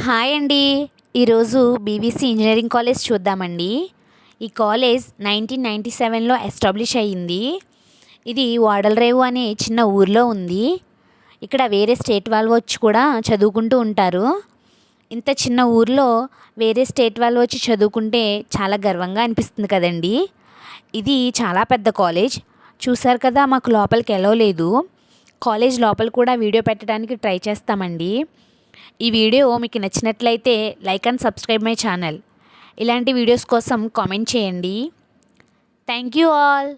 Hi అండి. ఈరోజు BVC engineering college చూద్దామండి. ఈ కాలేజ్ 1997లో ఎస్టాబ్లిష్ అయ్యింది. ఇది వాడలరేవు అనే చిన్న ఊర్లో ఉంది. ఇక్కడ వేరే స్టేట్ వాళ్ళు వచ్చి కూడా చదువుకుంటూ ఉంటారు. ఇంత చిన్న ఊర్లో వేరే స్టేట్ వాళ్ళు వచ్చి చదువుకుంటే చాలా గర్వంగా అనిపిస్తుంది కదండి. ఇది చాలా పెద్ద కాలేజ్. చూసారు కదా, మాకు లోపలికి ఎలో లేదు. కాలేజ్ లోపల కూడా వీడియో పెట్టడానికి ట్రై చేస్తామండి. ఈ వీడియో మీకు నచ్చినట్లయితే like and subscribe my channel. ఇలాంటి వీడియోస్ కోసం కామెంట్ చేయండి. Thank you all.